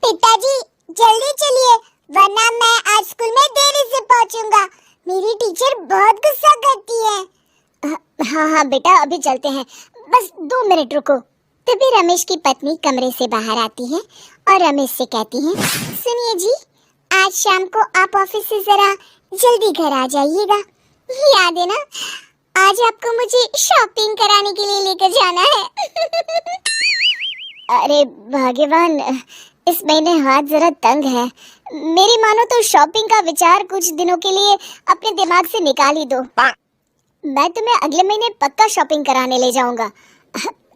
पिताजी जल्दी चलिए, वरना मैं आज स्कूल में देरी से पहुंचूंगा। मेरी टीचर बहुत गुस्सा करती है। हाँ हाँ बेटा, अभी चलते हैं, बस 2 मिनट रुको। तभी रमेश की पत्नी कमरे से बाहर आती है और रमेश से कहती है, सुनिए जी, आज शाम को आप ऑफिस से जरा जल्दी घर आ जाइएगा। याद है ना, आज आपको मुझे शॉपिंग कराने के लिए लेकर जाना है। अरे भाग्यवान, इस महीने हाथ जरा तंग है। मेरी मानो तो शॉपिंग का विचार कुछ दिनों के लिए अपने दिमाग से निकाल ही दो। मैं तुम्हें अगले महीने पक्का शॉपिंग कराने ले जाऊंगा।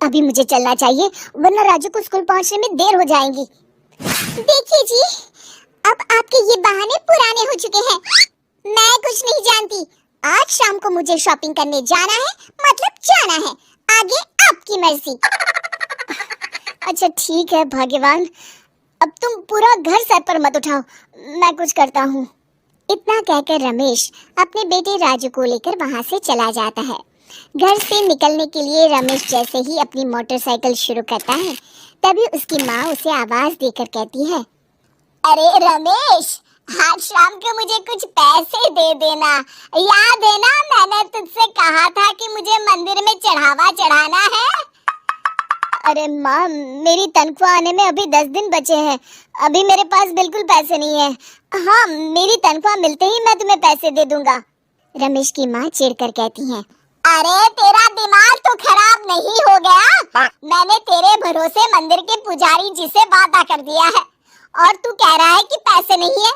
अभी मुझे चलना चाहिए, वरना राजू को स्कूल पहुंचने में देर हो जाएगी। देखिए जी, अब आपके ये बहाने पुराने हो चुके हैं। मैं कुछ नहीं जानती। आज शाम को मुझे शॉपिंग करने जाना है, मतलब जाना है। आगे आपकी मर्जी। अच्छा ठीक है भाग्यवान, अब तुम पूरा घर सर पर मत उठाओ, मैं कुछ करता हूँ। इतना कहकर रमेश अपने बेटे राजू को लेकर वहाँ से चला जाता है। घर से निकलने के लिए रमेश जैसे ही अपनी मोटरसाइकिल शुरू करता है, तभी उसकी माँ उसे आवाज देकर कहती है, अरे रमेश, आज शाम को मुझे कुछ पैसे दे देना। याद है ना, मैंने तुझसे कहा था कि मुझे मंदिर में चढ़ावा चढ़ाना है। अरे माँ, मेरी तनख्वाह आने में अभी 10 दिन बचे हैं। अभी मेरे पास बिल्कुल पैसे नहीं है। हाँ, मेरी तनख्वाह मिलते ही मैं तुम्हें पैसे दे दूंगा। रमेश की माँ चिढ़कर कहती है, अरे तेरा दिमाग तो खराब नहीं हो गया? मैंने तेरे भरोसे मंदिर के पुजारी जी से वादा कर दिया है और तू कह रहा है कि पैसे नहीं है।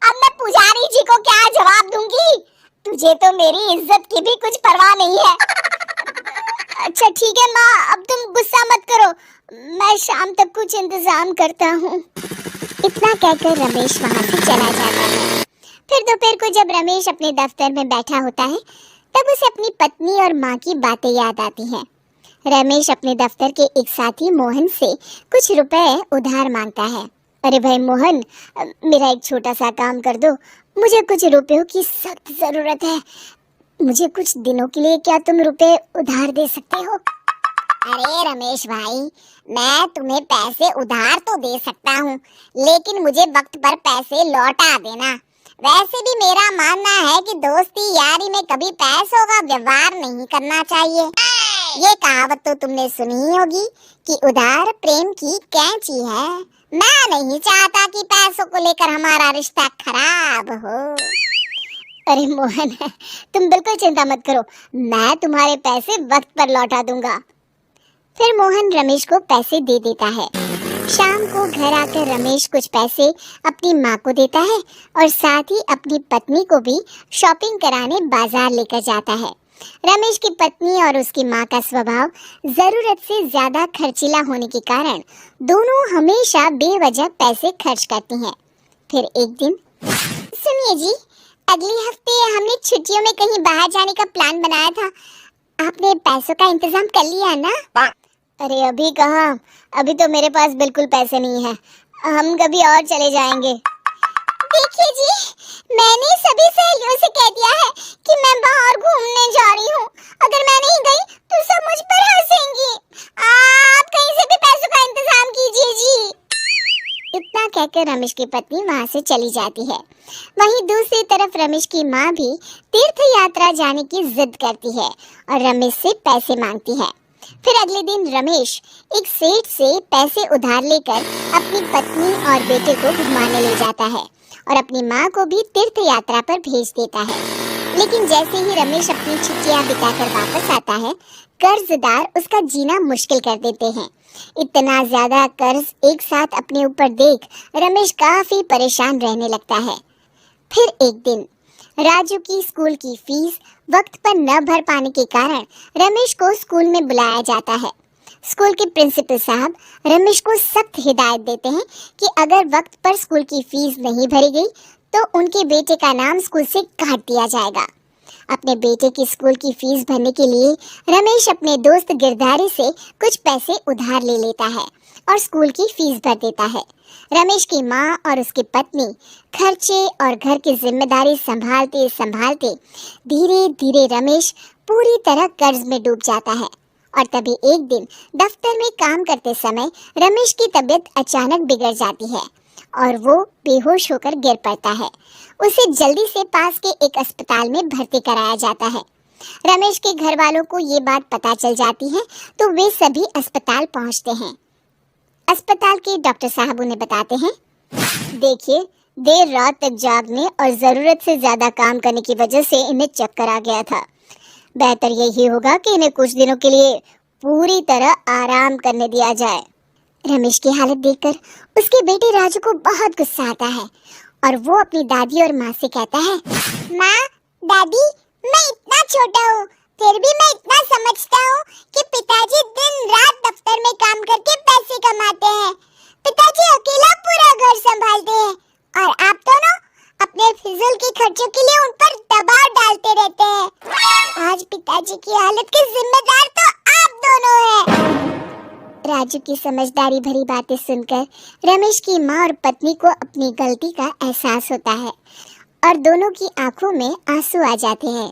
अब मैं पुजारी जी को क्या जवाब दूंगी? तुझे तो मेरी इज्जत की भी कुछ परवाह नहीं है। अच्छा ठीक है माँ, अब तुम गुस्सा मत करो, मैं शाम तक कुछ इंतजाम करता हूँ। इतना कहकर रमेश वहाँ से चला जाता है। फिर दोपहर को जब रमेश अपने दफ्तर में बैठा होता है, तब उसे अपनी पत्नी और माँ की बातें याद आती हैं। रमेश अपने दफ्तर के एक साथी मोहन से कुछ रुपए उधार मांगता है। अरे भाई मोहन, मेरा एक छोटा सा काम कर दो, मुझे कुछ रुपयों की सख्त जरूरत है। मुझे कुछ दिनों के लिए क्या तुम रुपए उधार दे सकते हो? अरे रमेश भाई, मैं तुम्हें पैसे उधार तो दे सकता हूँ, लेकिन मुझे वक्त पर पैसे लौटा देना। वैसे भी मेरा मानना है कि दोस्ती यारी में कभी पैसों का व्यवहार नहीं करना चाहिए। ये कहावत तो तुमने सुनी ही होगी कि उधार प्रेम की कैंची है। मैं नहीं चाहता कि पैसों को लेकर हमारा रिश्ता खराब हो। अरे मोहन, तुम बिल्कुल चिंता मत करो, मैं तुम्हारे पैसे वक्त पर लौटा दूंगा। फिर मोहन रमेश को पैसे दे देता है। शाम को घर आकर रमेश कुछ पैसे अपनी माँ को देता है और साथ ही अपनी पत्नी को भी शॉपिंग कराने बाजार लेकर जाता है। रमेश की पत्नी और उसकी माँ का स्वभाव जरूरत से ज्यादा खर्चीला होने के कारण दोनों हमेशा बेवजह पैसे खर्च करती हैं। फिर एक दिन, सुनिए जी, अगले हफ्ते हमने छुट्टियों में कहीं बाहर जाने का प्लान बनाया था। आपने पैसों का इंतजाम कर लिया ना? अरे अभी कहाँ, अभी तो मेरे पास बिल्कुल पैसे नहीं है। हम कभी और चले जाएंगे। देखिए जी, मैंने सभी सहेलियों से कह दिया है कि मैं बाहर घूमने जा रही हूँ। अगर मैं नहीं गई तो सब मुझ पर हंसेंगी। आप कहीं से भी पैसों का इंतजाम कीजिए जी। इतना कहकर रमेश की पत्नी वहाँ से चली जाती है। वहीं दूसरी तरफ रमेश की माँ भी तीर्थ यात्रा जाने की जिद करती है और रमेश से पैसे मांगती है। फिर अगले दिन रमेश एक सेठ से पैसे उधार लेकर अपनी पत्नी और बेटे को घुमाने ले जाता है और अपनी माँ को भी तीर्थ यात्रा पर भेज देता है। लेकिन जैसे ही रमेश अपनी छुट्टियाँ बिताकर वापस आता है, कर्जदार उसका जीना मुश्किल कर देते हैं। इतना ज्यादा कर्ज एक साथ अपने ऊपर देख रमेश काफी परेशान रहने लगता है। फिर एक दिन राजू की स्कूल की फीस वक्त पर न भर पाने के कारण रमेश को स्कूल में बुलाया जाता है। स्कूल के प्रिंसिपल साहब रमेश को सख्त हिदायत देते हैं कि अगर वक्त पर स्कूल की फीस नहीं भरी गई तो उनके बेटे का नाम स्कूल से काट दिया जाएगा। अपने बेटे की स्कूल की फीस भरने के लिए रमेश अपने दोस्त गिरधारी से कुछ पैसे उधार ले लेता है और स्कूल की फीस भर देता है। रमेश की माँ और उसकी पत्नी खर्चे और घर की जिम्मेदारी संभालते संभालते धीरे धीरे रमेश पूरी तरह कर्ज में डूब जाता है। और तभी एक दिन दफ्तर में काम करते समय रमेश की तबीयत अचानक बिगड़ जाती है और वो बेहोश होकर गिर पड़ता है। उसे जल्दी से पास के एक अस्पताल में भर्ती कराया जाता है। रमेश के घर वालों को ये बात पता चल जाती है तो वे सभी अस्पताल पहुंचते हैं। अस्पताल के डॉक्टर साहब उन्हें बताते हैं, देखिए, देर रात तक जागने और जरूरत से ज्यादा काम करने की वजह से इन्हें चक्कर आ गया था। बेहतर यही होगा कि इन्हें कुछ दिनों के लिए पूरी तरह आराम करने दिया जाए। रमेश की हालत देखकर उसके बेटे राजू को बहुत गुस्सा आता है और वो अपनी दादी और माँ से कहता है, माँ, दादी, मैं इतना छोटा हूँ, फिर भी मैं इतना समझता हूँ कि पिताजी दिन रात दफ्तर में काम करके पैसे कमाते हैं। पिताजी अकेला पूरा घर संभालते हैं और आप दोनों अपने फिजूल के खर्चों के लिए उन पर दबाव डालते रहते हैं। आज पिताजी की हालत के जिम्मेदार तो आप दोनों हैं। राजू की समझदारी भरी बातें सुनकर रमेश की माँ और पत्नी को अपनी गलती का एहसास होता है और दोनों की आंखों में आंसू आ जाते हैं।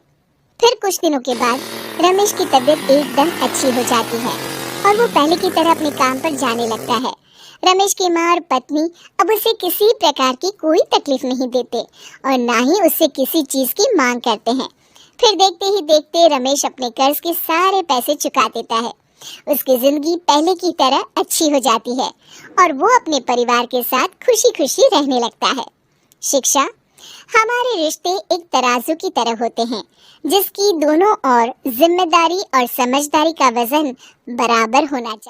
फिर कुछ दिनों के बाद रमेश की तबीयत एकदम अच्छी हो जाती है और वो पहले की तरह अपने काम पर जाने लगता है। रमेश की माँ और पत्नी अब उसे किसी प्रकार की कोई तकलीफ नहीं देते और ना ही उससे किसी चीज की मांग करते हैं। फिर देखते ही देखते रमेश अपने कर्ज के सारे पैसे चुका देता है। उसकी जिंदगी पहले की तरह अच्छी हो जाती है और वो अपने परिवार के साथ खुशी खुशी रहने लगता है। शिक्षा, हमारे रिश्ते एक तराजू की तरह होते हैं जिसकी दोनों ओर जिम्मेदारी और समझदारी का वजन बराबर होना चाहिए।